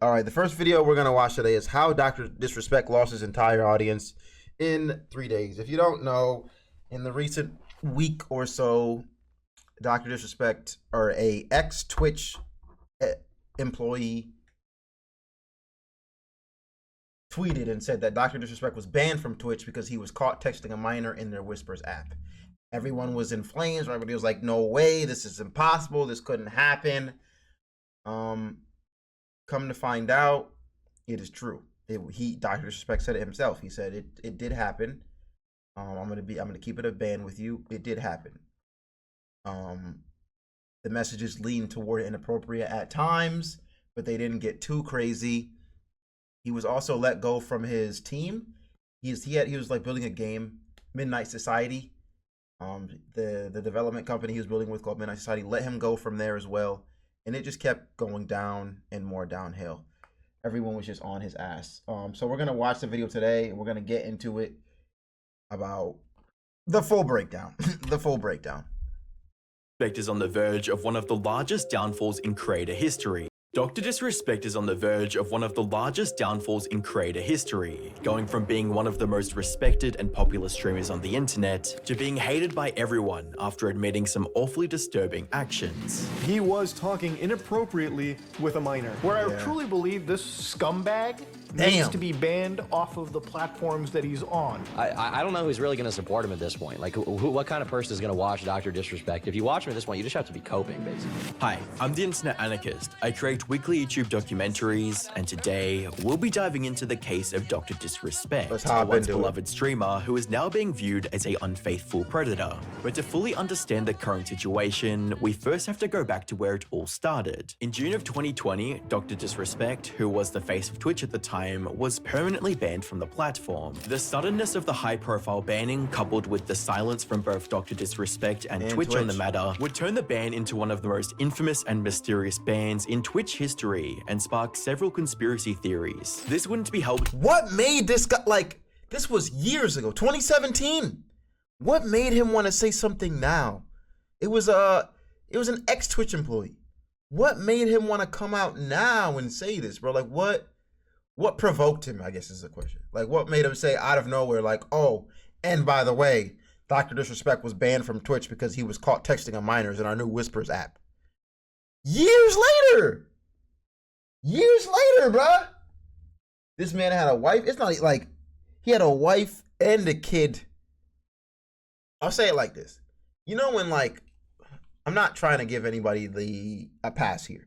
All right, the first video we're going to watch today is how Dr. Disrespect lost his entire audience in 3 days. If you don't know, in the recent week or so, Dr. Disrespect, or a ex-Twitch employee, tweeted and said that Dr. Disrespect was banned from Twitch because he was caught texting a minor in their Whispers app. Everyone was in flames. Everybody was like, no way, this is impossible. This couldn't happen. Come to find out, it is true. Dr. Disrespect said it himself. He said it did happen. I'm gonna keep it a ban with you. It did happen. The messages leaned toward inappropriate at times, but they didn't get too crazy. He was also let go from his team. He was like building a game, Midnight Society. The development company he was building with called Midnight Society let him go from there as well. And it just kept going down and more downhill. Everyone was just on his ass. So we're going to watch the video today, and we're going to get into it about the full breakdown. The full breakdown. Disrespect is on the verge of one of the largest downfalls in creator history. Dr. Disrespect is on the verge of one of the largest downfalls in creator history, going from being one of the most respected and popular streamers on the internet to being hated by everyone after admitting some awfully disturbing actions. He was talking inappropriately with a minor, where I truly believe this scumbag needs to be banned off of the platforms that he's on. I don't know who's really going to support him at this point. Like, what kind of person is going to watch Dr. Disrespect? If you watch him at this point, you just have to be coping, basically. Hi, I'm the Internet Anarchist. I create weekly YouTube documentaries, and today we'll be diving into the case of Dr. Disrespect, a once beloved streamer who is now being viewed as an unfaithful predator. But to fully understand the current situation, we first have to go back to where it all started. In June of 2020, Dr. Disrespect, who was the face of Twitch at the time, was permanently banned from the platform. The suddenness of the high-profile banning, coupled with the silence from both Dr. Disrespect and Twitch on the matter, would turn the ban into one of the most infamous and mysterious bans in Twitch history and spark several conspiracy theories. This wouldn't be helped. What made this guy, like, this was years ago, 2017. What made him want to say something now? It was an ex-Twitch employee. What made him want to come out now and say this, bro? Like, what provoked him, I guess is the question. Like, what made him say out of nowhere, like, oh, and by the way, Dr. Disrespect was banned from Twitch because he was caught texting a minors in our new Whispers app. Years later, bruh. This man had a wife. It's not like he had a wife and a kid. I'll say it like this. You know when, like, I'm not trying to give anybody a pass here,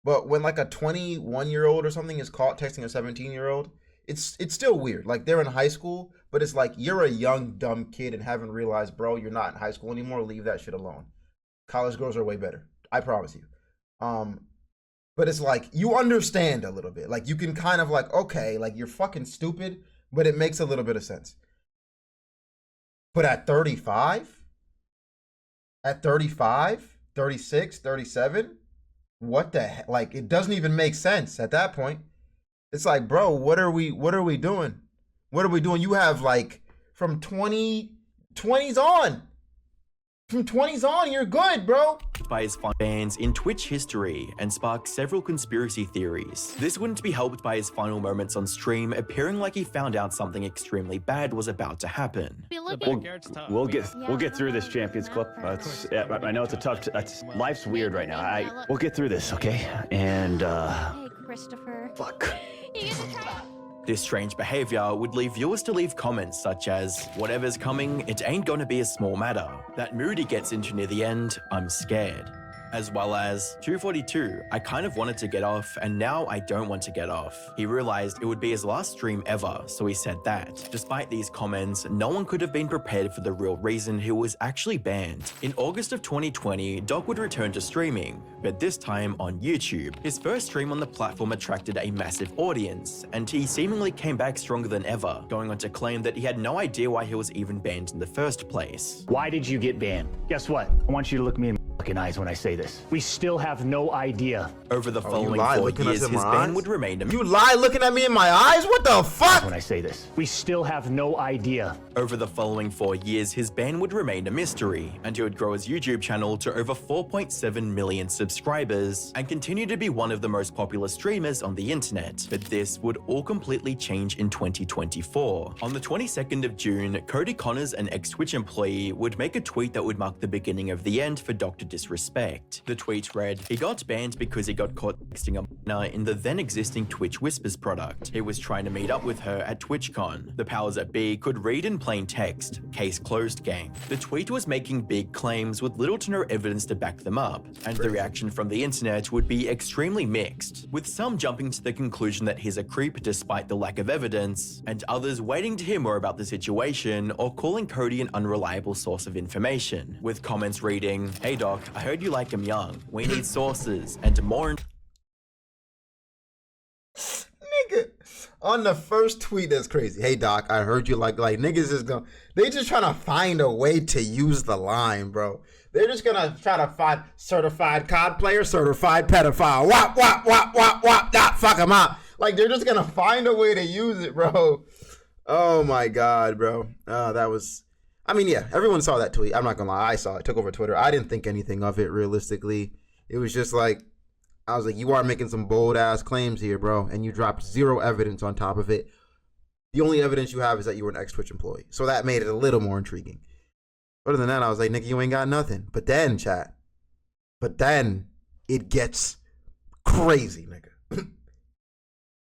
but when like a 21-year-old or something is caught texting a 17-year-old, it's still weird. Like, they're in high school, but it's like you're a young, dumb kid and haven't realized, bro, you're not in high school anymore. Leave that shit alone. College girls are way better. I promise you. But it's like, you understand a little bit. Like, you can kind of like, okay, like, you're fucking stupid, but it makes a little bit of sense. But at 35, 36, 37, what the heck? Like, it doesn't even make sense at that point. It's like, bro, what are we doing? What are we doing? You have, like, from 20s on. From 20s on, you're good, bro. By his bans in Twitch history and sparked several conspiracy theories. This wouldn't be helped by his final moments on stream appearing like he found out something extremely bad was about to happen. We'll get through this, Champions Club. I know it's a tough. Life's weird right now. We'll get through this, okay? And Hey, Christopher. fuck. This strange behavior would leave viewers to leave comments such as, whatever's coming, it ain't gonna be a small matter. That mood he gets into near the end, I'm scared. As well as, 242, I kind of wanted to get off, and now I don't want to get off. He realized it would be his last stream ever, so he said that. Despite these comments, no one could have been prepared for the real reason he was actually banned. In August of 2020, Doc would return to streaming, but this time on YouTube. His first stream on the platform attracted a massive audience, and he seemingly came back stronger than ever, going on to claim that he had no idea why he was even banned in the first place. Why did you get banned? Guess what? I want you to look me in fucking eyes when I say this. We still have no idea. Over the following 4 years, his ban would remain a You lie looking at me in my eyes? What the fuck? When I say this, we still have no idea. Over the following 4 years, his ban would remain a mystery, and he would grow his YouTube channel to over 4.7 million subscribers and continue to be one of the most popular streamers on the internet. But this would all completely change in 2024. On the 22nd of June, Cody Connors, an ex-Twitch employee, would make a tweet that would mark the beginning of the end for Dr. Disrespect. The tweet read, "He got banned because he got caught texting a minor in the then existing Twitch Whispers product. He was trying to meet up with her at TwitchCon. The powers that be could read in plain text. Case closed, gang." The tweet was making big claims with little to no evidence to back them up, and the reaction from the internet would be extremely mixed, with some jumping to the conclusion that he's a creep despite the lack of evidence, and others waiting to hear more about the situation or calling Cody an unreliable source of information, with comments reading, "Hey doc, I heard you like him young. We need sources and more." Nigga, on the first tweet, that's crazy. "Hey doc, I heard you like niggas is gonna." They just trying to find a way to use the line, bro. They're just gonna try to find certified COD player, certified pedophile. Wop wop wop wop wop. Dot fuck him up. Like they're just gonna find a way to use it, bro. Oh my god, bro. That was. I mean, yeah, everyone saw that tweet. I'm not gonna lie, I saw it. Took over Twitter. I didn't think anything of it realistically. It was just like, I was like, you are making some bold ass claims here, bro, and you dropped zero evidence on top of it. The only evidence you have is that you were an ex-Twitch employee, so that made it a little more intriguing. Other than that, I was like, nigga, you ain't got nothing. But then, chat, it gets crazy, nigga.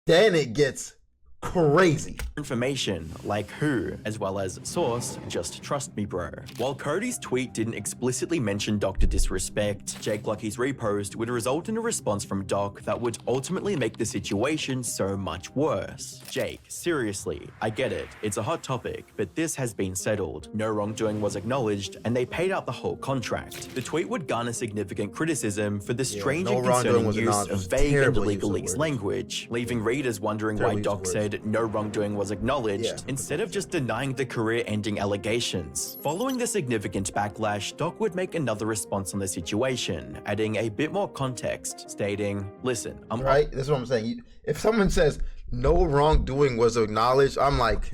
Then it gets crazy. Information like who, as well as source, just trust me bro. While Cody's tweet didn't explicitly mention Dr. Disrespect, Jake Lucky's repost would result in a response from Doc that would ultimately make the situation so much worse. "Jake, seriously, I get it, it's a hot topic, but this has been settled. No wrongdoing was acknowledged and they paid out the whole contract." The tweet would garner significant criticism for the strange and concerning use of vague and illegal language, leaving readers wondering why Doc said no wrongdoing was acknowledged, instead of just denying the career-ending allegations. Following the significant backlash, Doc would make another response on the situation, adding a bit more context, stating, "Listen, I'm..." Right? That's what I'm saying. If someone says no wrongdoing was acknowledged, I'm like,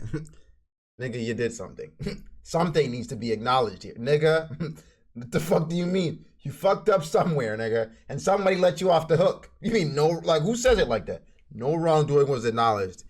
nigga, you did something. Something needs to be acknowledged here. Nigga, what the fuck do you mean? You fucked up somewhere, nigga, and somebody let you off the hook. You mean no, like, who says it like that? No wrongdoing was acknowledged.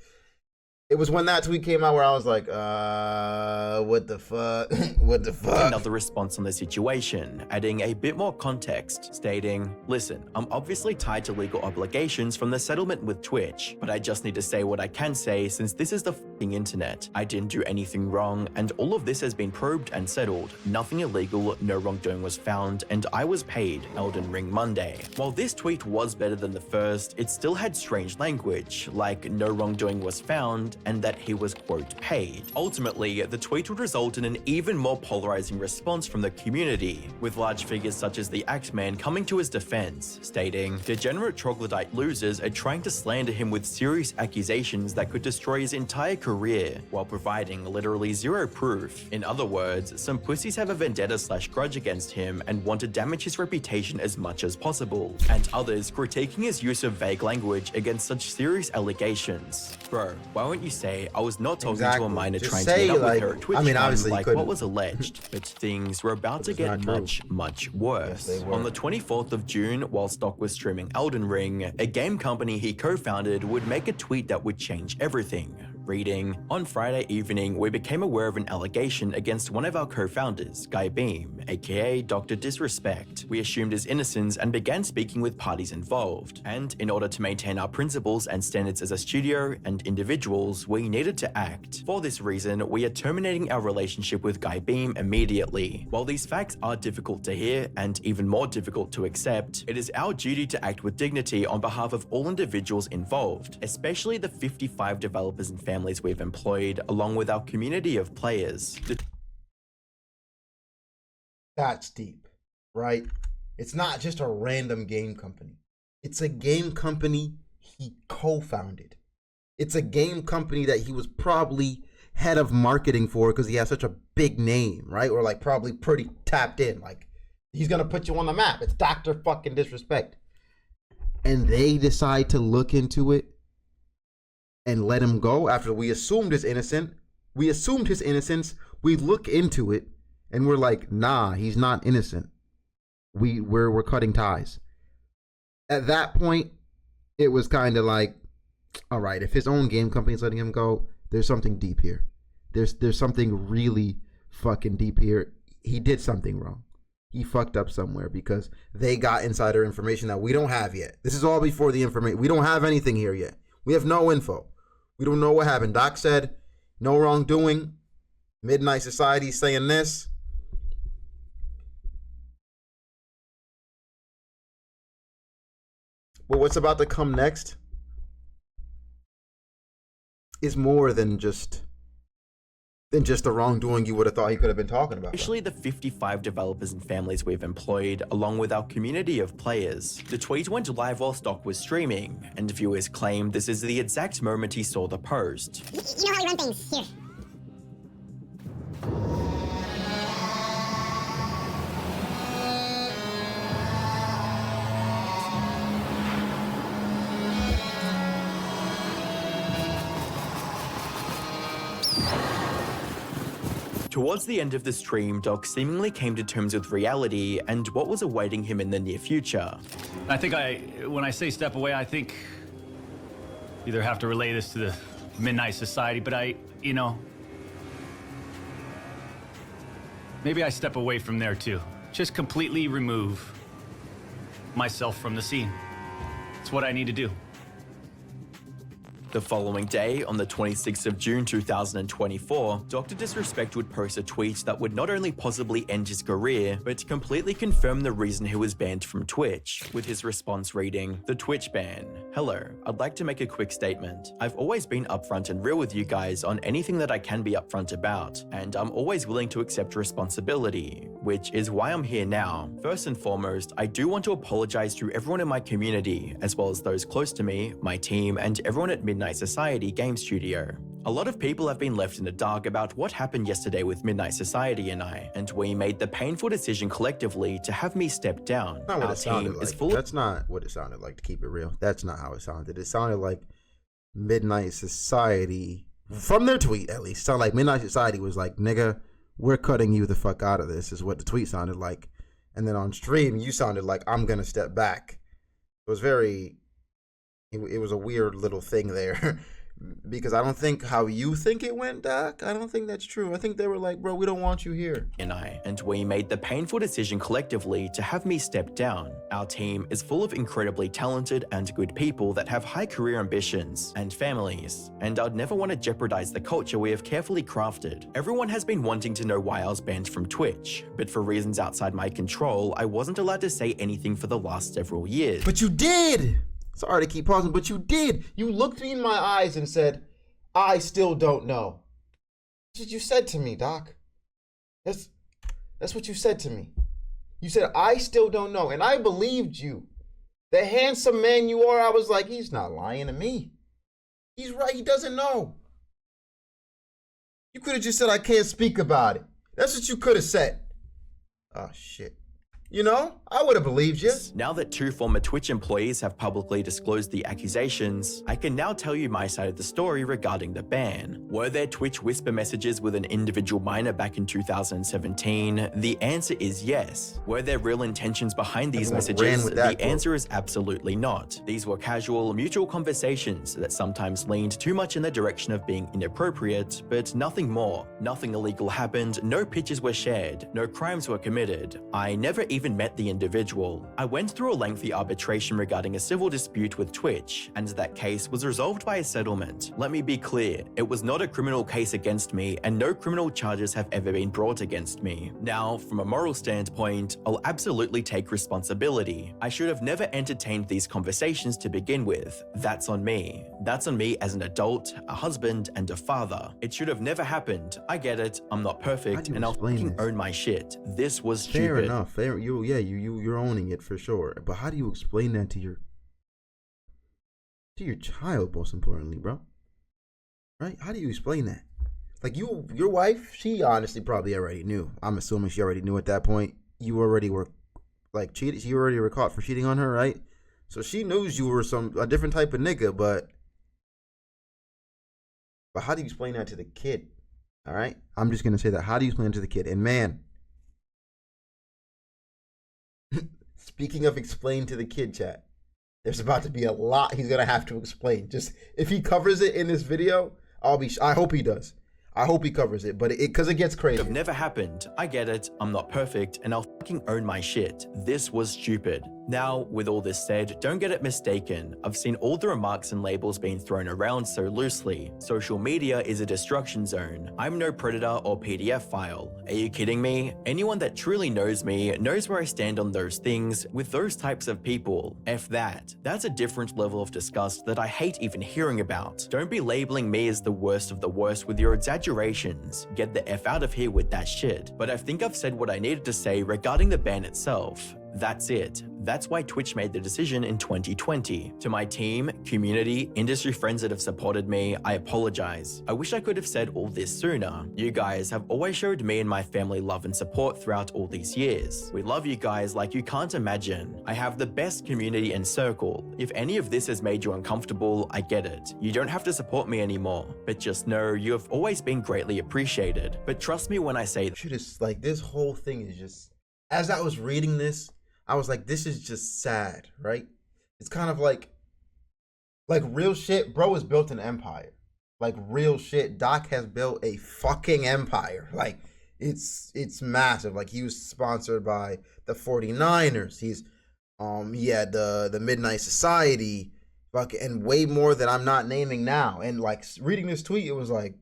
It was when that tweet came out where I was like, what the fuck? What the fuck? Another response on the situation, adding a bit more context, stating, "Listen, I'm obviously tied to legal obligations from the settlement with Twitch, but I just need to say what I can say since this is the fucking internet. I didn't do anything wrong, and all of this has been probed and settled. Nothing illegal, no wrongdoing was found, and I was paid Elden Ring Monday." While this tweet was better than the first, it still had strange language, like no wrongdoing was found, and that he was, quote, paid. Ultimately, the tweet would result in an even more polarizing response from the community, with large figures such as the Axeman coming to his defense, stating, "Degenerate troglodyte losers are trying to slander him with serious accusations that could destroy his entire career, while providing literally zero proof. In other words, some pussies have a vendetta/grudge against him and want to damage his reputation as much as possible, and others critiquing his use of vague language against such serious allegations. Bro, why won't you say I was not talking to a minor just trying say, to meet up like, with her at Twitch, I mean, obviously like what was alleged, but things were about to get much worse. Yes, On the 24th of June, while Stock was streaming Elden Ring, a game company he co-founded would make a tweet that would change everything. Reading, "On Friday evening, we became aware of an allegation against one of our co-founders, Guy Beam, aka Dr. Disrespect. We assumed his innocence and began speaking with parties involved. And in order to maintain our principles and standards as a studio and individuals, we needed to act. For this reason, we are terminating our relationship with Guy Beam immediately. While these facts are difficult to hear and even more difficult to accept, it is our duty to act with dignity on behalf of all individuals involved, especially the 55 developers and families we've employed, along with our community of players." That's deep, right? It's not just a random game company. It's a game company he co-founded. It's a game company that he was probably head of marketing for because he has such a big name, right? Or like probably pretty tapped in. Like He's gonna put you on the map. It's Dr. fucking Disrespect. And they decide to look into it and let him go after we assumed his innocent. We assumed his innocence. We look into it and we're like, nah, he's not innocent. We're cutting ties. At that point, it was kind of like, all right, if his own game company is letting him go, there's something deep here. There's something really fucking deep here. He did something wrong. He fucked up somewhere because they got insider information that we don't have yet. This is all before the information. We don't have anything here yet. We have no info. We don't know what happened. Doc said no wrongdoing. Midnight Society saying this. But what's about to come next is more than just the wrongdoing you would have thought he could have been talking about. Especially the 55 developers and families we've employed, along with our community of players. The tweet went live while Stock was streaming, and viewers claim this is the exact moment he saw the post. You know how we run things here. Towards the end of the stream, Doc seemingly came to terms with reality and what was awaiting him in the near future. I think when I say step away, I think either have to relay this to the Midnight Society, but maybe I step away from there too. Just completely remove myself from the scene. It's what I need to do. The following day, on the 26th of June 2024, Dr. Disrespect would post a tweet that would not only possibly end his career, but completely confirm the reason he was banned from Twitch, with his response reading, "The Twitch ban. Hello, I'd like to make a quick statement. I've always been upfront and real with you guys on anything that I can be upfront about, and I'm always willing to accept responsibility, which is why I'm here now. First and foremost, I do want to apologize to everyone in my community, as well as those close to me, my team, and everyone at Midnight Society Game Studio. A lot of people have been left in the dark about what happened yesterday with Midnight Society and I, and we made the painful decision collectively to have me step down. Not what Our it sounded team like. is full That's not what it sounded like, to keep it real. That's not how it sounded. It sounded like Midnight Society, from their tweet at least, sounded like Midnight Society was like, nigga, we're cutting you the fuck out of this, is what the tweet sounded like. And then on stream, you sounded like, I'm gonna step back. It was it was a weird little thing there. Because I don't think how you think it went, Doc. I don't think that's true. I think they were like, bro, we don't want you here. And we made the painful decision collectively to have me step down. Our team is full of incredibly talented and good people that have high career ambitions and families, and I'd never want to jeopardize the culture we have carefully crafted. Everyone has been wanting to know why I was banned from Twitch, but for reasons outside my control, I wasn't allowed to say anything for the last several years. But you did! Sorry to keep pausing, but you did. You looked me in my eyes and said, I still don't know. That's what you said to me, Doc. That's what you said to me. You said, I still don't know. And I believed you. The handsome man you are, I was like, he's not lying to me. He's right, he doesn't know. You could have just said, I can't speak about it. That's what you could have said. Oh, shit. You know, I would have believed you. Now that 2 former Twitch employees have publicly disclosed the accusations, I can now tell you my side of the story regarding the ban. Were there Twitch whisper messages with an individual minor back in 2017? The answer is yes. Were there real intentions behind these messages? The answer is absolutely not. These were casual, mutual conversations that sometimes leaned too much in the direction of being inappropriate, but nothing more. Nothing illegal happened, no pictures were shared, no crimes were committed. I never even met the individual. I went through a lengthy arbitration regarding a civil dispute with Twitch, and that case was resolved by a settlement. Let me be clear, it was not a criminal case against me, and no criminal charges have ever been brought against me. Now, from a moral standpoint, I'll absolutely take responsibility. I should have never entertained these conversations to begin with. That's on me. That's on me as an adult, a husband, and a father. It should have never happened. I get it, I'm not perfect, and I'll fucking own my shit. This was stupid. Fair enough, you're owning it for sure. But how do you explain that to your child, most importantly, bro? Right? How do you explain that? Like your wife, she honestly probably already knew. I'm assuming she already knew at that point. You already were like cheated. She already were caught for cheating on her, right? So she knows you were a different type of nigga, but how do you explain that to the kid? All right, I'm just gonna say that. How do you explain it to the kid? And man, speaking of explain to the kid, chat, there's about to be a lot he's gonna have to explain. Just if he covers it in this video, I hope he does. I hope he covers it, but because it gets crazy. It never happened. I get it. I'm not perfect, and I'll fucking own my shit. This was stupid. Now, with all this said, don't get it mistaken. I've seen all the remarks and labels being thrown around so loosely. Social media is a destruction zone. I'm no predator or PDF file. Are you kidding me? Anyone that truly knows me knows where I stand on those things with those types of people. F that. That's a different level of disgust that I hate even hearing about. Don't be labeling me as the worst of the worst with your exaggerations. Get the F out of here with that shit. But I think I've said what I needed to say regarding the ban itself. That's it. That's why Twitch made the decision in 2020. To my team, community, industry friends that have supported me, I apologize. I wish I could have said all this sooner. You guys have always showed me and my family love and support throughout all these years. We love you guys like you can't imagine. I have the best community and circle. If any of this has made you uncomfortable, I get it. You don't have to support me anymore. But just know you have always been greatly appreciated. But trust me when I say shit is like, this whole thing is just, as I was reading this, I was like, this is just sad, right? It's kind of like real shit. Bro has built an empire. Like real shit. Doc has built a fucking empire. Like it's massive. Like he was sponsored by the 49ers. He had the Midnight Society, and way more that I'm not naming now. And like reading this tweet, it was like,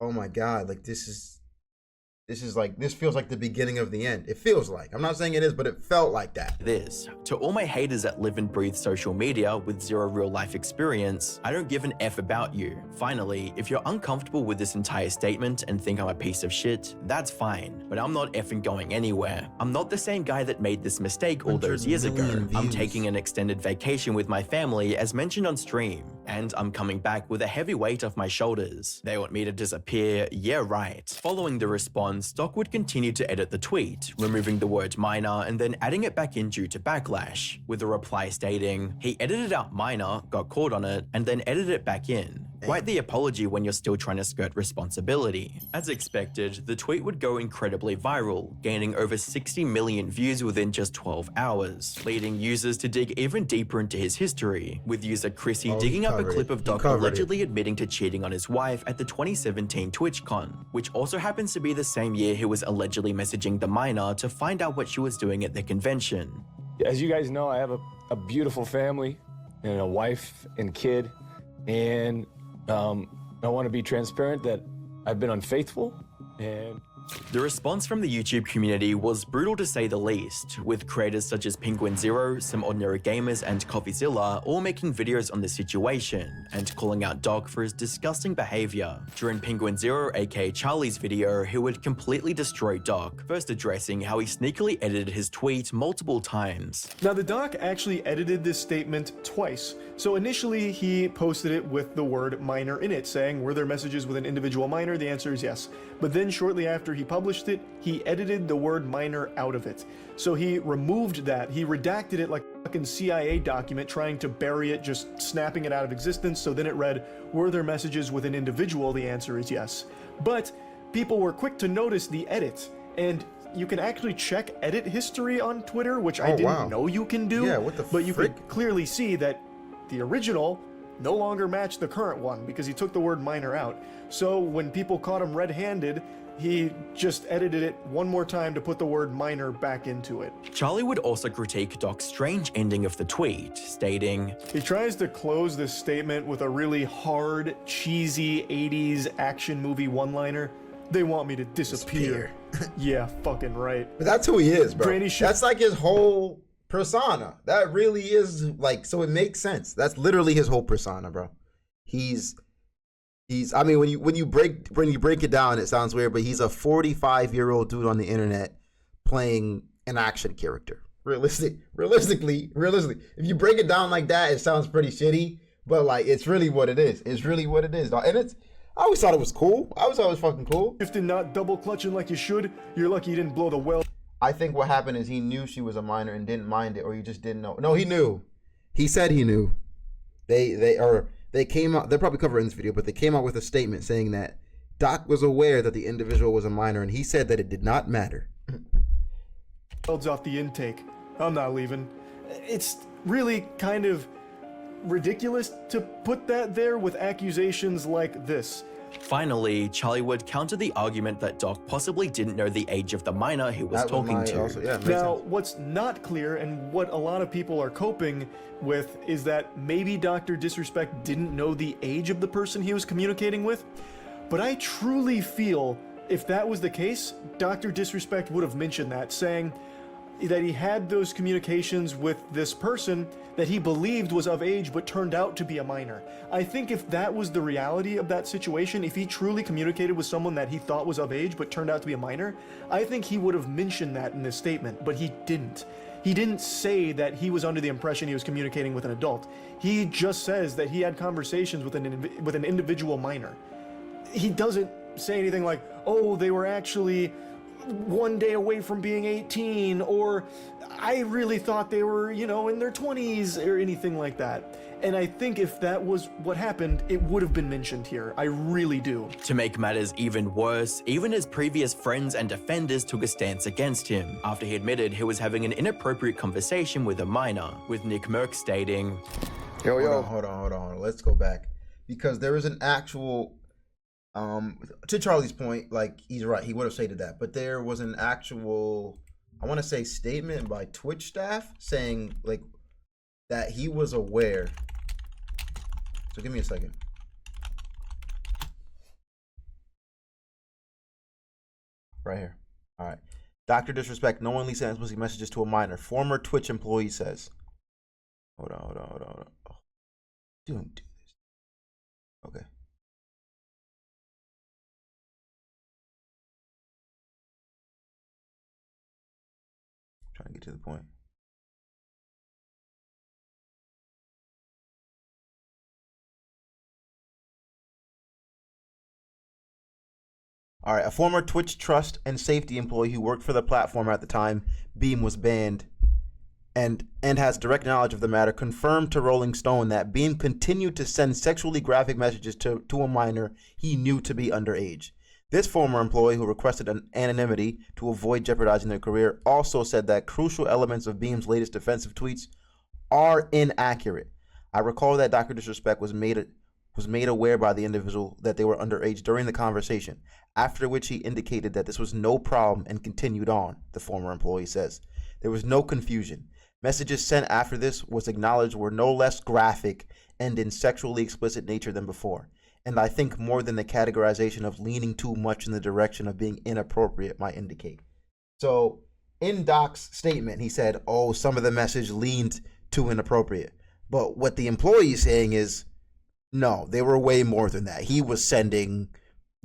oh my God, like this feels like the beginning of the end. It feels like. I'm not saying it is, but it felt like that. To all my haters that live and breathe social media with zero real life experience, I don't give an F about you. Finally, if you're uncomfortable with this entire statement and think I'm a piece of shit, that's fine. But I'm not effing going anywhere. I'm not the same guy that made this mistake all those years ago. I'm taking an extended vacation with my family as mentioned on stream. And I'm coming back with a heavy weight off my shoulders. They want me to disappear? Yeah, right. Following the response, Doc would continue to edit the tweet, removing the word minor and then adding it back in due to backlash, with a reply stating, he edited out minor, got caught on it, and then edited it back in. Write the apology when you're still trying to skirt responsibility. As expected, the tweet would go incredibly viral, gaining over 60 million views within just 12 hours, leading users to dig even deeper into his history, with user Chrissy digging up a clip of Doc allegedly admitting to cheating on his wife at the 2017 TwitchCon, which also happens to be the same year he was allegedly messaging the minor to find out what she was doing at the convention. As you guys know, I have a beautiful family and a wife and kid, and I want to be transparent that I've been unfaithful, and the response from the YouTube community was brutal to say the least, with creators such as Penguin Zero, Some Ordinary Gamers, and Coffeezilla all making videos on the situation and calling out Doc for his disgusting behavior. During Penguin Zero, aka Charlie's video, he would completely destroy Doc, first addressing how he sneakily edited his tweet multiple times. Now the Doc actually edited this statement twice. So initially he posted it with the word minor in it, saying, were there messages with an individual minor? The answer is yes. But then shortly after he published it, he edited the word minor out of it. So he removed that. He redacted it like a fucking CIA document, trying to bury it, just snapping it out of existence. So then it read, were there messages with an individual? The answer is yes. But people were quick to notice the edit, and you can actually check edit history on Twitter, which I didn't know you can do. Yeah, what the But you could clearly see that the original no longer matched the current one because he took the word minor out. So when people caught him red-handed, he just edited it one more time to put the word minor back into it. Charlie would also critique Doc's strange ending of the tweet, stating, he tries to close this statement with a really hard, cheesy 80s action movie one-liner. They want me to disappear. Yeah, fucking right. But that's who he is, bro. Granny that's like his whole persona. That really is like, so it makes sense. That's literally his whole persona, bro. He's I mean, when you break it down, it sounds weird, but he's a 45-year-old dude on the internet playing an action character. Realistically, if you break it down like that, it sounds pretty shitty, but like it's really what it is. It's really what it is, dog. And I always thought it was cool. I always thought it was fucking cool. If you're not double clutching like you should, you're lucky you didn't blow the well. I think what happened is he knew she was a minor and didn't mind it, or he just didn't know. No, he knew. He said he knew. They came out. They're probably covering this video, but they came out with a statement saying that Doc was aware that the individual was a minor, and he said that it did not matter. Builds off the intake. I'm not leaving. It's really kind of ridiculous to put that there with accusations like this. Finally, Charlie would counter the argument that Doc possibly didn't know the age of the minor he was talking to. Also, yeah, now, what's not clear and what a lot of people are coping with is that maybe Dr. Disrespect didn't know the age of the person he was communicating with. But I truly feel if that was the case, Dr. Disrespect would have mentioned that, saying that he had those communications with this person that he believed was of age but turned out to be a minor. I think if that was the reality of that situation, if he truly communicated with someone that he thought was of age but turned out to be a minor, I think he would have mentioned that in this statement, but he didn't. He didn't say that he was under the impression he was communicating with an adult. He just says that he had conversations with an individual minor. He doesn't say anything like, oh, they were actually one day away from being 18, or I really thought they were, you know, in their 20s, or anything like that. And I think if that was what happened, it would have been mentioned here. I really do. To make matters even worse, even his previous friends and defenders took a stance against him after he admitted he was having an inappropriate conversation with a minor, with Nick Merck stating, Hold on. Let's go back. Because there is an actual... to Charlie's point, like, he's right, he would have stated that, but there was an actual, I want to say, statement by Twitch staff saying, like, that he was aware. So give me a second. Right here. All right. Dr. Disrespect knowingly sends explicit messages to a minor. Former Twitch employee says. Hold on. Oh, don't do this. Okay. Trying to get to the point. All right, a former Twitch trust and safety employee who worked for the platform at the time Beam was banned and has direct knowledge of the matter confirmed to Rolling Stone that Beam continued to send sexually graphic messages to a minor he knew to be underage. This former employee, who requested an anonymity to avoid jeopardizing their career, also said that crucial elements of Beam's latest offensive tweets are inaccurate. I recall that Dr. Disrespect was made aware by the individual that they were underage during the conversation, after which he indicated that this was no problem and continued on, the former employee says. There was no confusion. Messages sent after this was acknowledged were no less graphic and in sexually explicit nature than before. And I think more than the categorization of leaning too much in the direction of being inappropriate might indicate. So in Doc's statement, he said, oh, some of the message leaned too inappropriate. But what the employee is saying is, no, they were way more than that. He was sending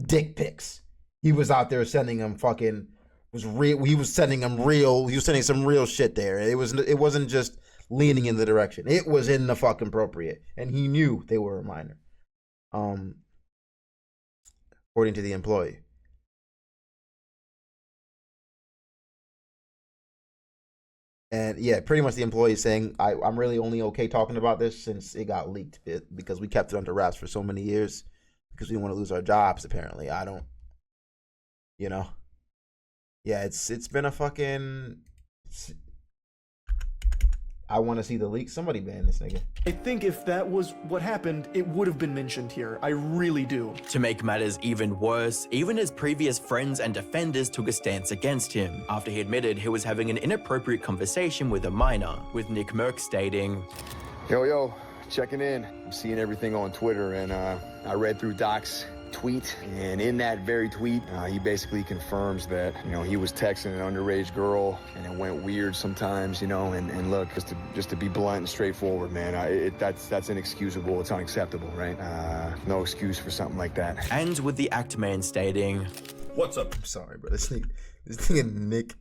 dick pics. He was out there sending them fucking, he was sending some real shit there. It wasn't just leaning in the direction. It was in the fucking appropriate. And he knew they were a minor. According to the employee. And yeah, pretty much the employee is saying, I'm really only okay talking about this since it got leaked because we kept it under wraps for so many years because we didn't want to lose our jobs, apparently. I don't, yeah, it's been a fucking, I want to see the leak. Somebody ban this nigga. I think if that was what happened, it would have been mentioned here. I really do. To make matters even worse, even his previous friends and defenders took a stance against him after he admitted he was having an inappropriate conversation with a minor, with Nick Merck stating, Yo, checking in. I'm seeing everything on Twitter, and I read through Doc's tweet, and in that very tweet, he basically confirms that, he was texting an underage girl, and it went weird sometimes, and look, just to be blunt and straightforward, man, that's inexcusable, it's unacceptable, right? No excuse for something like that. And with the act man stating, what's up? I'm sorry, bro, this nigga Nick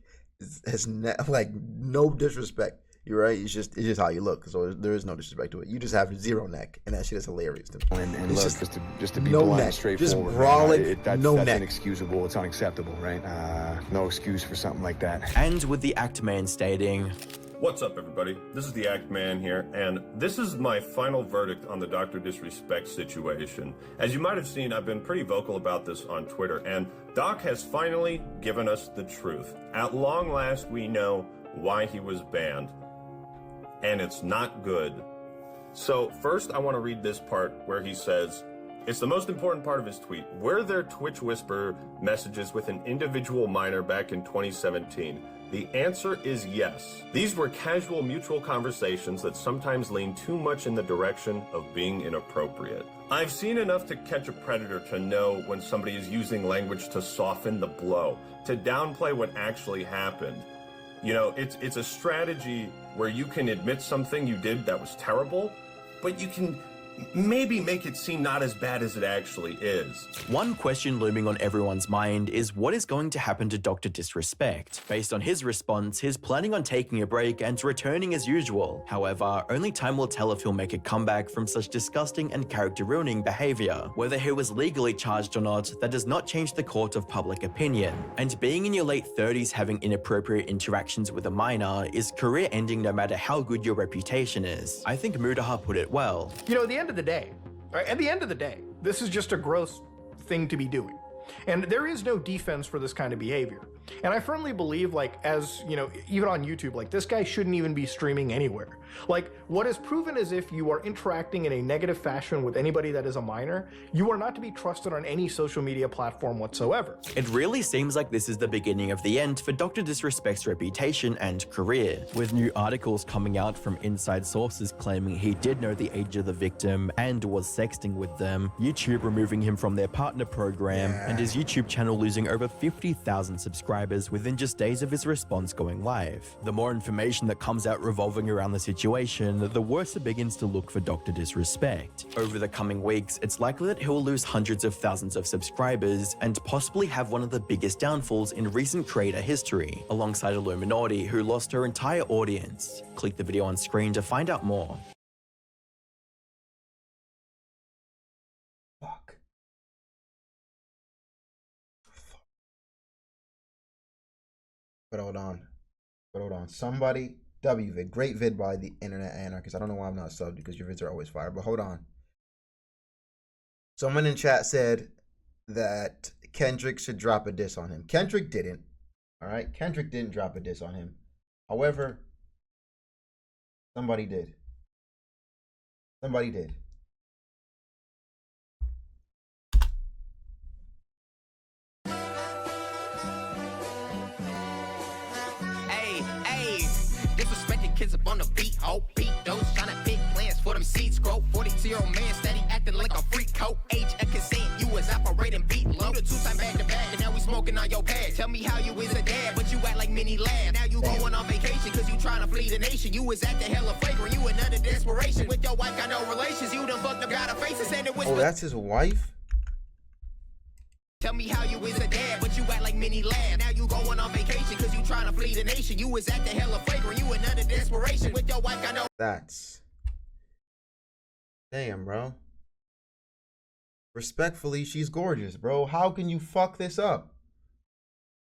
has no disrespect. You're right. It's just how you look. So there is no disrespect to it. You just have zero neck, and that shit is hilarious to me. And look, just to be no blunt neck. and straightforward, Just brolic, that's no neck. inexcusable. It's unacceptable, right? No excuse for something like that. And with the Act Man stating, "What's up, everybody? This is the Act Man here, and this is my final verdict on the Dr. Disrespect situation. As you might have seen, I've been pretty vocal about this on Twitter, and Doc has finally given us the truth. At long last, we know why he was banned, and it's not good. So first, I want to read this part where he says, it's the most important part of his tweet. Were there Twitch Whisper messages with an individual minor back in 2017? The answer is yes. These were casual mutual conversations that sometimes lean too much in the direction of being inappropriate. I've seen enough to catch a predator to know when somebody is using language to soften the blow, to downplay what actually happened. You know, it's a strategy where you can admit something you did that was terrible, but you can maybe make it seem not as bad as it actually is. One question looming on everyone's mind is what is going to happen to Dr. Disrespect? Based on his response, he's planning on taking a break and returning as usual. However, only time will tell if he'll make a comeback from such disgusting and character-ruining behavior. Whether he was legally charged or not, that does not change the court of public opinion. And being in your late 30s having inappropriate interactions with a minor is career-ending no matter how good your reputation is. I think Mudaha put it well. You know, at the end of the day, this is just a gross thing to be doing. And there is no defense for this kind of behavior. And I firmly believe, like, as, you know, even on YouTube, like, this guy shouldn't even be streaming anywhere. Like, what is proven is if you are interacting in a negative fashion with anybody that is a minor, you are not to be trusted on any social media platform whatsoever. It really seems like this is the beginning of the end for Dr. Disrespect's reputation and career, with new articles coming out from inside sources claiming he did know the age of the victim and was sexting with them, YouTube removing him from their partner program, and his YouTube channel losing over 50,000 subscribers within just days of his response going live. The more information that comes out revolving around the situation, the worse it begins to look for Dr. Disrespect. Over the coming weeks, it's likely that he'll lose hundreds of thousands of subscribers and possibly have one of the biggest downfalls in recent creator history, alongside Illuminati, who lost her entire audience. Click the video on screen to find out more. Fuck. But hold on. Somebody, WVid, great vid by the Internet Anarchist. I don't know why I'm not subbed because your vids are always fire, but hold on. Someone in chat said that Kendrick should drop a diss on him. Kendrick didn't. All right? Kendrick didn't drop a diss on him. However, somebody did. Somebody did. Kids up on the beat, ho, beat those, tryna pick plans for them seats, grow 42-year-old man steady acting like a freak coat, age of consent, you was operating beat low, you the two-time back-to-back, and now we smoking on your pad, tell me how you is a dad, but you act like mini lad, now you going on vacation, cause you tryna flee the nation, you was acting hella flagrant, you another desperation, with your wife got no relations, you done fucked up, got a face and said it was. Oh, that's his wife? Tell me how you is a dad, but you act like mini lad. Now you going on vacation cause you trying to flee the nation. You was acting hella flagrant, you another desperation. With your wife got no. That's. Damn, bro. Respectfully, she's gorgeous, bro. How can you fuck this up?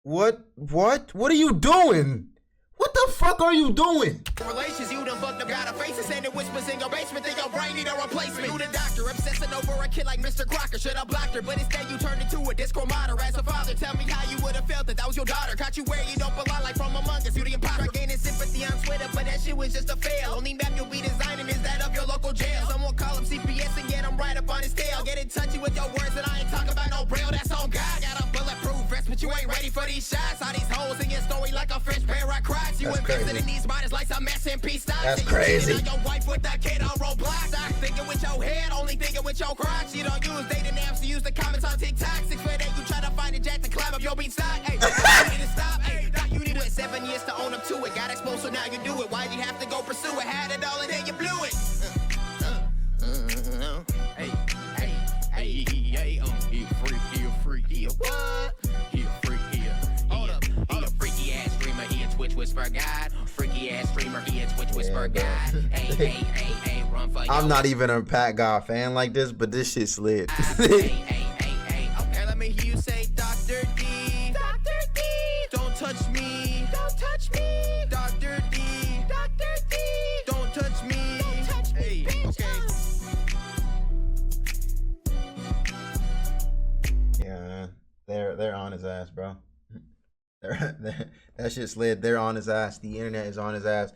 What are you doing? What the fuck are you doing? Relations, you done fucked up, got a face and said it whispers in your basement, think your brain need a replacement. You the doctor, obsessing over a kid like Mr. Crocker. Should have blocked her, but instead you turned into a disco modder. As a father, tell me how you would have felt that was your daughter. Caught you where you don't belong, like from Among Us. You the imposter, gaining sympathy on Twitter, but that shit was just a fail. Only map you'll be designing is that of your local jail. Someone call him CPS and get him right up on his tail. Get in touchy with your words, and I ain't talking about no braille. That's on God. Got a bulletproof vest, but you ain't ready for these shots. All these holes in your story like a fresh pair of Crocs. You invested in these miners like some SMP stocks. That's crazy. You your wife with that kid on Roblox. Stop thinking with your head, only thinking with your crotch. You don't use dating apps, you use the comments on TikTok. 6 foot 8, you try to find a jack to climb up your beat stock. Hey, you need to stop. Hey, you need to 7 years to own up to it. Got exposed, so now you do it. Why'd you have to go pursue it? Had it all and then you blew it. Hey, he a freak, he a what? He a freak, he a freaky ass streamer, he a Twitch whisper god. Freaky He ass streamer, he a Twitch whisper guy. Hey, run for I'm not even a Pat God fan like this, but this shit slid. Okay, let me hear you say Dr. D. Dr. D. Don't touch me. Don't touch me. Dr. D. Dr. D. Don't touch me. Don't touch me. Hey, okay. Yeah, they're on his ass, bro. That shit slid. They're on his ass. The internet is on his ass.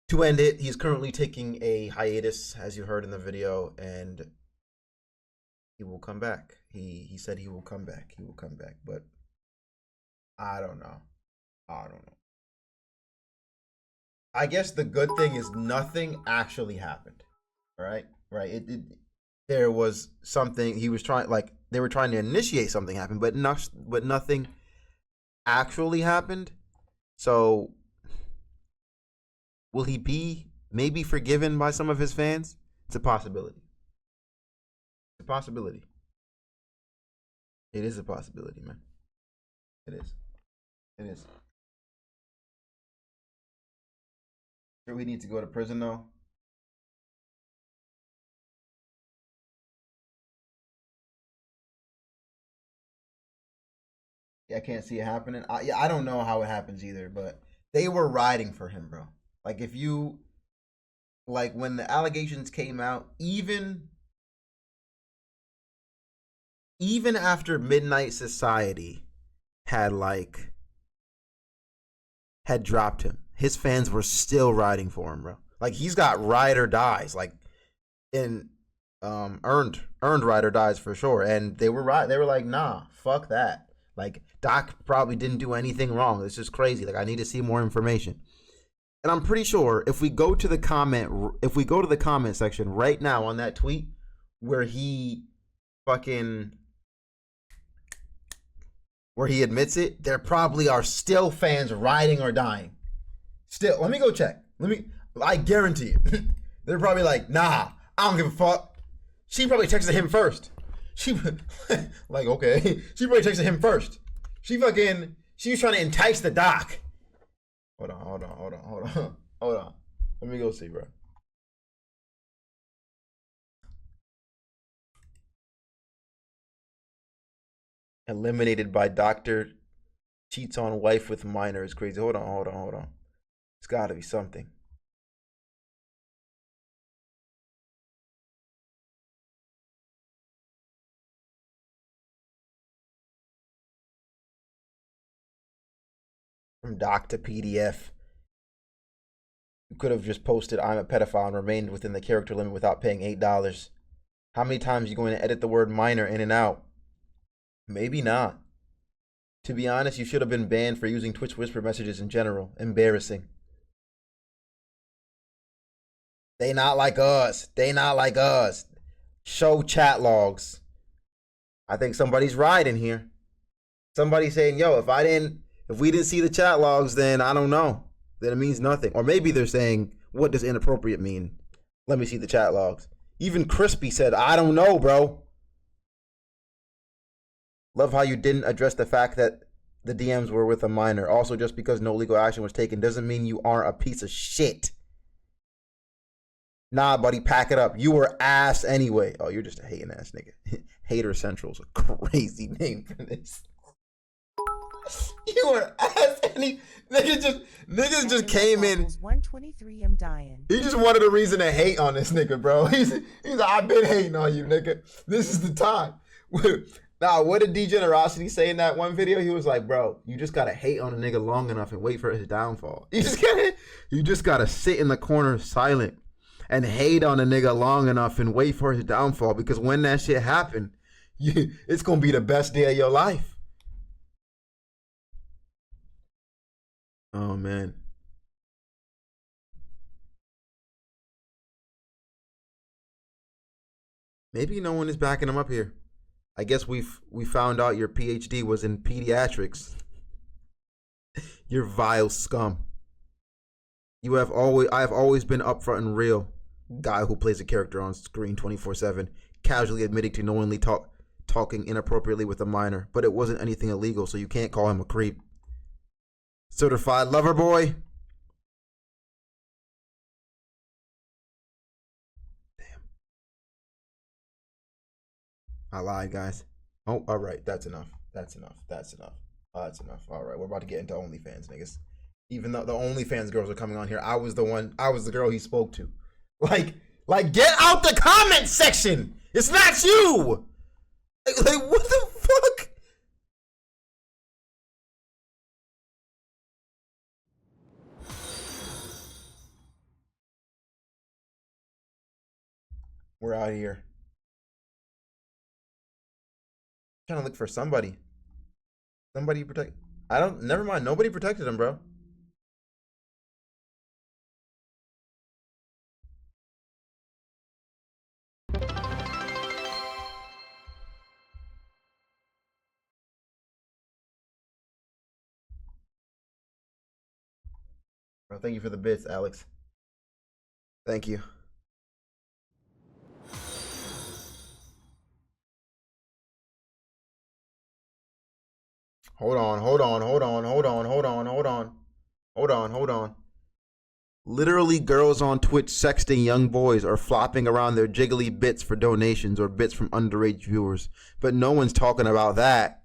To end it, he's currently taking a hiatus, as you heard in the video, and he will come back. He said he will come back. He will come back, but I don't know. I guess the good thing is nothing actually happened. Right? There was something he was trying, like they were trying to initiate something happened, but nothing actually happened. So will he be maybe forgiven by some of his fans? It's a possibility. It's a possibility. It is a possibility, man. It is. Sure, we need to go to prison though. Yeah, I can't see it happening. I don't know how it happens either, but they were riding for him, bro. Like if you, like when the allegations came out, even after Midnight Society had dropped him, his fans were still riding for him, bro. Like he's got ride or dies, like in earned ride or dies for sure. And they were like, nah, fuck that. Like Doc probably didn't do anything wrong. This is crazy. Like I need to see more information. And I'm pretty sure if we go to the comment section right now on that tweet where he admits it, there probably are still fans riding or dying. Still, let me go check. I guarantee it. They're probably like, nah, I don't give a fuck. She probably texted him first. Like, okay. She probably texted him first. She was trying to entice the Doc. Hold on. Let me go see, bro. Eliminated by doctor, cheats on wife with minor is crazy. Hold on. It's got to be something. From doc to PDF. You could have just posted I'm a pedophile and remained within the character limit without paying $8. How many times are you going to edit the word minor in and out? Maybe not. To be honest, you should have been banned for using Twitch whisper messages in general. Embarrassing. They not like us. Show chat logs. I think somebody's riding here. Somebody's saying, yo, if we didn't see the chat logs, then I don't know. Then it means nothing. Or maybe they're saying, what does inappropriate mean? Let me see the chat logs. Even Crispy said, I don't know, bro. Love how you didn't address the fact that the DMs were with a minor. Also, just because no legal action was taken doesn't mean you aren't a piece of shit. Nah, buddy, pack it up. You were ass anyway. Oh, you're just a hating ass nigga. Hater Central's a crazy name for this. You were ass any niggas just came in. 123, I'm dying. He just wanted a reason to hate on this nigga, bro. He's like, I've been hating on you, nigga. This is the time. Now, what did Degenerosity say in that one video? He was like, bro, you just gotta hate on a nigga long enough and wait for his downfall. You just gotta sit in the corner silent and hate on a nigga long enough and wait for his downfall, because when that shit happen, it's gonna be the best day of your life. Oh man. Maybe no one is backing him up here. I guess we found out your PhD was in pediatrics. You're vile scum. I have always been upfront and real. Guy who plays a character on screen 24/7, casually admitting to knowingly talking inappropriately with a minor, but it wasn't anything illegal, so you can't call him a creep. Certified lover boy. I lied, guys. Oh, all right. That's enough. That's enough. That's enough. That's enough. All right, we're about to get into OnlyFans, niggas. Even though the OnlyFans girls are coming on here, I was the girl he spoke to. Like, get out the comment section. It's not you. Like, what the fuck? We're out of here. Trying to look for somebody. Somebody protect. Never mind. Nobody protected him, bro. Bro, thank you for the bits, Alex. Thank you. Hold on. Literally, girls on Twitch sexting young boys or flopping around their jiggly bits for donations or bits from underage viewers. But no one's talking about that.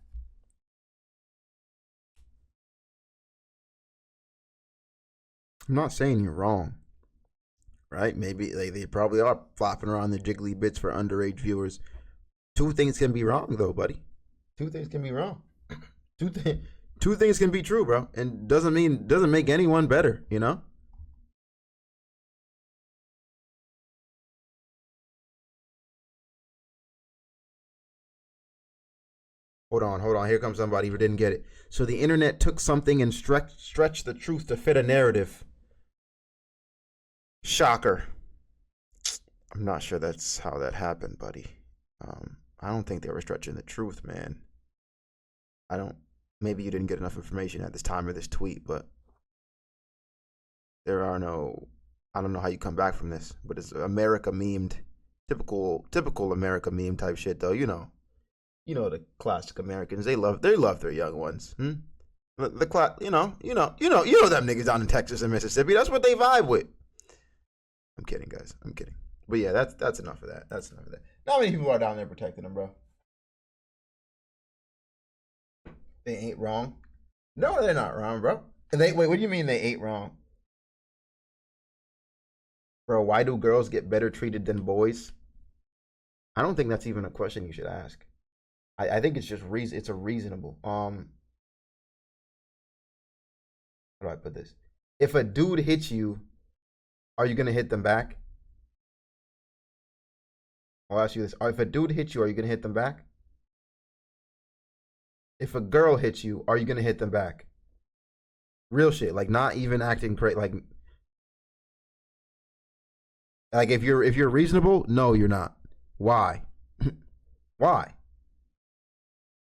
I'm not saying you're wrong. Right? Maybe they probably are flopping around their jiggly bits for underage viewers. Two things can be wrong, though, buddy. Two things can be wrong. Two things can be true, bro, and doesn't make anyone better, you know. Hold on. Here comes somebody who didn't get it. So the internet took something and stretched the truth to fit a narrative. Shocker. I'm not sure that's how that happened, buddy. I don't think they were stretching the truth, man. Maybe you didn't get enough information at this time of this tweet, but I don't know how you come back from this, but it's America memed, typical America meme type shit though, you know the classic Americans, they love their young ones. You know them niggas down in Texas and Mississippi, that's what they vibe with. I'm kidding, guys. I'm kidding. But yeah, that's enough of that. That's enough of that. Not many people are down there protecting them, bro. They ain't wrong. No, they're not wrong, bro. Wait, what do you mean they ain't wrong? Bro, why do girls get better treated than boys? I don't think that's even a question you should ask. I think it's just it's a reasonable. How do I put this? If a dude hits you, are you gonna hit them back? I'll ask you this. If a dude hits you, are you gonna hit them back? If a girl hits you, are you gonna hit them back? Real shit, like not even acting crazy. Like if you're reasonable, no, you're not. Why? Why?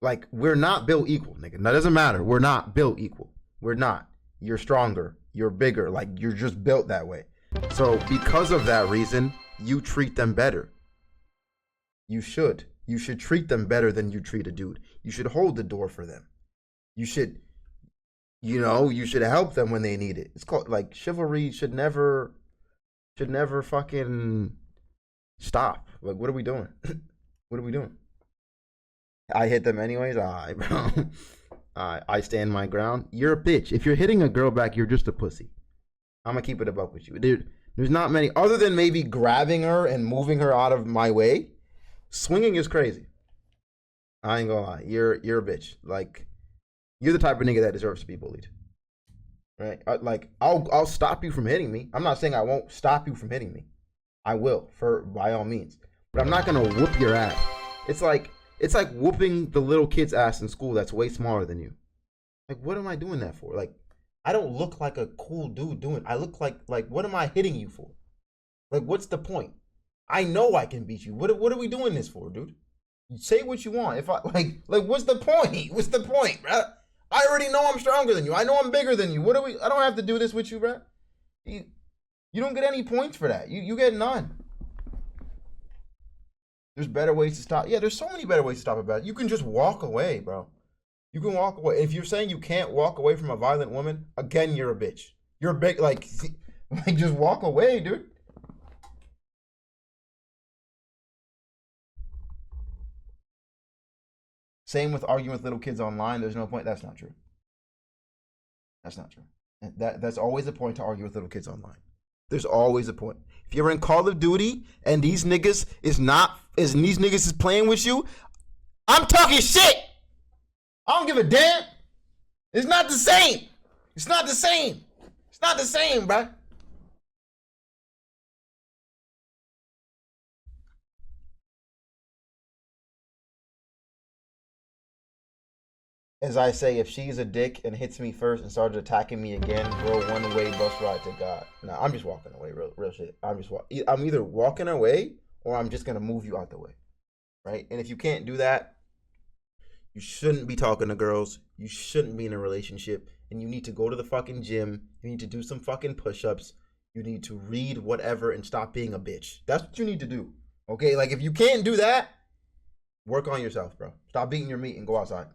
Like we're not built equal, nigga. That doesn't matter. We're not built equal. We're not. You're stronger. You're bigger. Like you're just built that way. So because of that reason, you treat them better. You should. You should treat them better than you treat a dude. You should hold the door for them. You should help them when they need it. It's called like chivalry should never fucking stop. Like, what are we doing? What are we doing? I hit them anyways. All right, bro. I stand my ground. You're a bitch. If you're hitting a girl back, you're just a pussy. I'm gonna keep it a buck with you. There's not many other than maybe grabbing her and moving her out of my way. Swinging is crazy. I ain't gonna lie. You're a bitch. Like, you're the type of nigga that deserves to be bullied. Right? I'll stop you from hitting me. I'm not saying I won't stop you from hitting me. I will, by all means. But I'm not gonna whoop your ass. It's like whooping the little kid's ass in school that's way smaller than you. Like, what am I doing that for? Like, I don't look like a cool dude doing it. I look like what am I hitting you for? Like, what's the point? I know I can beat you. What are we doing this for, dude? Say what you want. If I like what's the point? What's the point, bro? I already know I'm stronger than you. I know I'm bigger than you. I don't have to do this with you, bro. You don't get any points for that. You get none. There's better ways to stop. Yeah, there's so many better ways to stop a battle. You can just walk away, bro. You can walk away. If you're saying you can't walk away from a violent woman, again, you're a bitch. You're a big like just walk away, dude. Same with arguing with little kids online. There's no point. That's not true. That's not true. And that's always a point to argue with little kids online. There's always a point. If you're in Call of Duty and these niggas is playing with you, I'm talking shit. I don't give a damn. It's not the same. It's not the same. It's not the same, bruh. As I say, if she's a dick and hits me first and started attacking me again, bro, one-way bus ride to God. Nah, I'm just walking away, real shit. I'm either walking away or I'm just gonna move you out the way, right? And if you can't do that, you shouldn't be talking to girls. You shouldn't be in a relationship. And you need to go to the fucking gym. You need to do some fucking push-ups. You need to read whatever and stop being a bitch. That's what you need to do, okay? Like, if you can't do that, work on yourself, bro. Stop beating your meat and go outside.